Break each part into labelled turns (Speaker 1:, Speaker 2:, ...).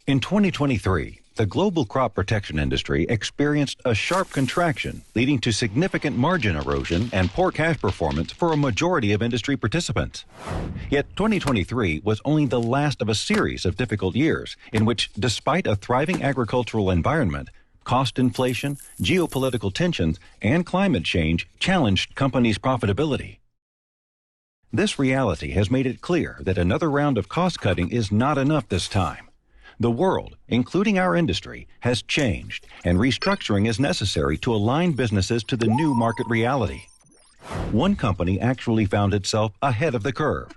Speaker 1: In 2023, the global crop protection industry experienced a sharp contraction, leading to significant margin erosion and poor cash performance for a majority of industry participants. Yet 2023 was only the last of a series of difficult years in which, despite a thriving agricultural environment, cost inflation, geopolitical tensions, and climate change challenged companies' profitability. This reality has made it clear that another round of cost-cutting is not enough this time. The world, including our industry, has changed, and restructuring is necessary to align businesses to the new market reality. One company actually found itself ahead of the curve.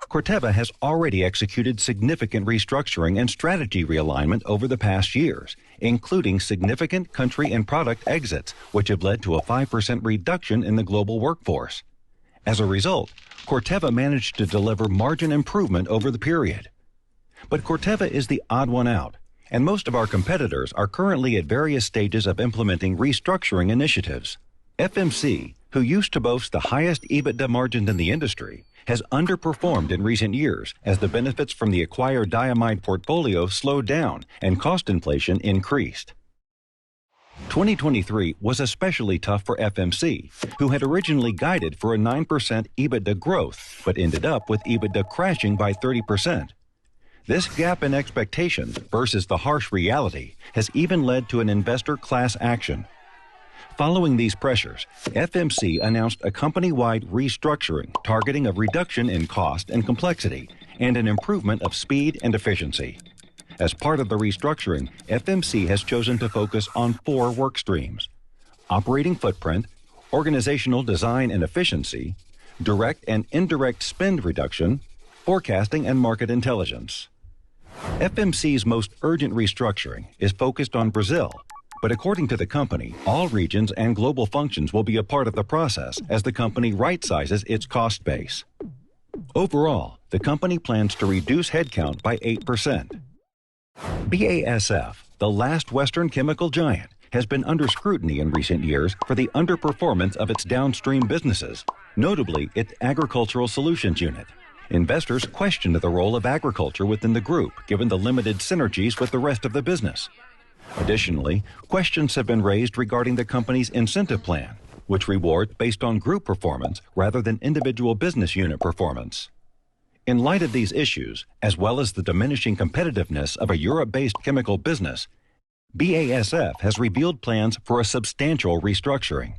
Speaker 1: Corteva has already executed significant restructuring and strategy realignment over the past years, including significant country and product exits, which have led to a 5% reduction in the global workforce. As a result, Corteva managed to deliver margin improvement over the period. But Corteva is the odd one out, and most of our competitors are currently at various stages of implementing restructuring initiatives. FMC, who used to boast the highest EBITDA margins in the industry, has underperformed in recent years as the benefits from the acquired diamide portfolio slowed down and cost inflation increased. 2023 was especially tough for FMC, who had originally guided for a 9% EBITDA growth, but ended up with EBITDA crashing by 30%. This gap in expectations versus the harsh reality has even led to an investor class action. Following these pressures, FMC announced a company-wide restructuring targeting a reduction in cost and complexity and an improvement of speed and efficiency. As part of the restructuring, FMC has chosen to focus on 4 work streams: operating footprint, organizational design and efficiency, direct and indirect spend reduction, forecasting and market intelligence. FMC's most urgent restructuring is focused on Brazil, but according to the company, all regions and global functions will be a part of the process as the company right-sizes its cost base. Overall, the company plans to reduce headcount by 8%. BASF, the last Western chemical giant, has been under scrutiny in recent years for the underperformance of its downstream businesses, notably its agricultural solutions unit. Investors questioned the role of agriculture within the group, given the limited synergies with the rest of the business. Additionally, questions have been raised regarding the company's incentive plan, which rewards based on group performance rather than individual business unit performance. In light of these issues, as well as the diminishing competitiveness of a Europe-based chemical business, BASF has revealed plans for a substantial restructuring.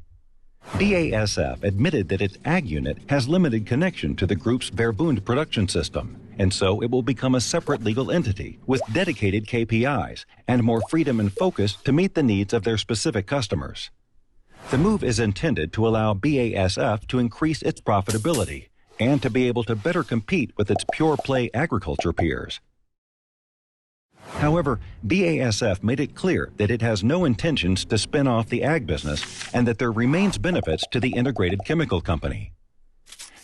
Speaker 1: BASF admitted that its ag unit has limited connection to the group's Verbund production system, and so it will become a separate legal entity with dedicated KPIs and more freedom and focus to meet the needs of their specific customers. The move is intended to allow BASF to increase its profitability and to be able to better compete with its pure-play agriculture peers. However, BASF made it clear that it has no intentions to spin off the ag business and that there remains benefits to the integrated chemical company.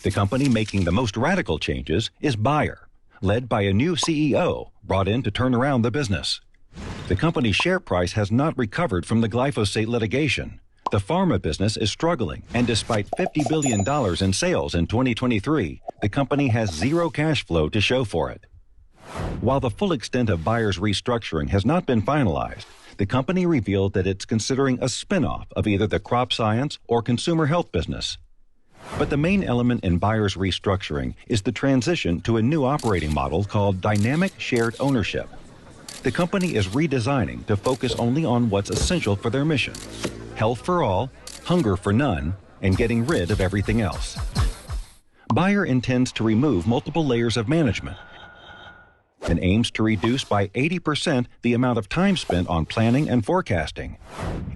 Speaker 1: The company making the most radical changes is Bayer, led by a new CEO brought in to turn around the business. The company's share price has not recovered from the glyphosate litigation. The pharma business is struggling, and despite $50 billion in sales in 2023, the company has zero cash flow to show for it. While the full extent of Bayer's restructuring has not been finalized, the company revealed that it's considering a spin-off of either the crop science or consumer health business. But the main element in Bayer's restructuring is the transition to a new operating model called dynamic shared ownership. The company is redesigning to focus only on what's essential for their mission: health for all, hunger for none, and getting rid of everything else. Bayer intends to remove multiple layers of management and aims to reduce by 80% the amount of time spent on planning and forecasting.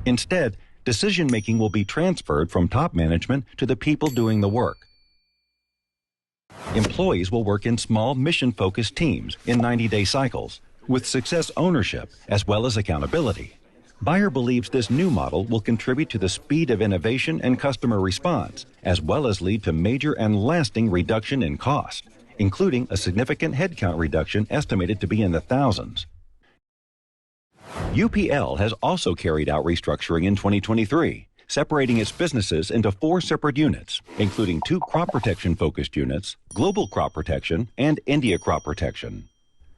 Speaker 1: Instead, decision-making will be transferred from top management to the people doing the work. Employees will work in small mission-focused teams in 90-day cycles, with success ownership as well as accountability. Bayer believes this new model will contribute to the speed of innovation and customer response, as well as lead to major and lasting reduction in cost, including a significant headcount reduction estimated to be in the thousands. UPL has also carried out restructuring in 2023, separating its businesses into 4 separate units, including 2 crop protection-focused units, Global Crop Protection and India Crop Protection.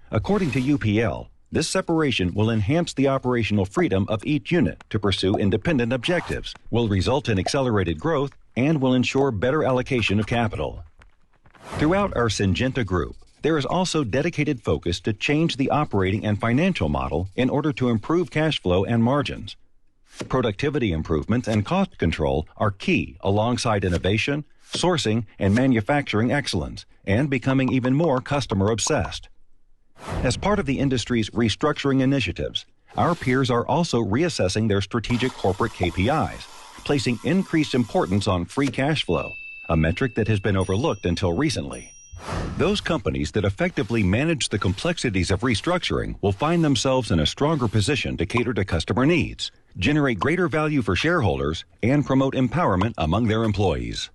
Speaker 1: According to UPL, This separation will enhance the operational freedom of each unit to pursue independent objectives, will result in accelerated growth, and will ensure better allocation of capital. Throughout our Syngenta Group, there is also dedicated focus to change the operating and financial model in order to improve cash flow and margins. Productivity improvements and cost control are key alongside innovation, sourcing, and manufacturing excellence, and becoming even more customer-obsessed. As part of the industry's restructuring initiatives, our peers are also reassessing their strategic corporate KPIs, placing increased importance on free cash flow, a metric that has been overlooked until recently. Those companies that effectively manage the complexities of restructuring will find themselves in a stronger position to cater to customer needs, generate greater value for shareholders, and promote empowerment among their employees.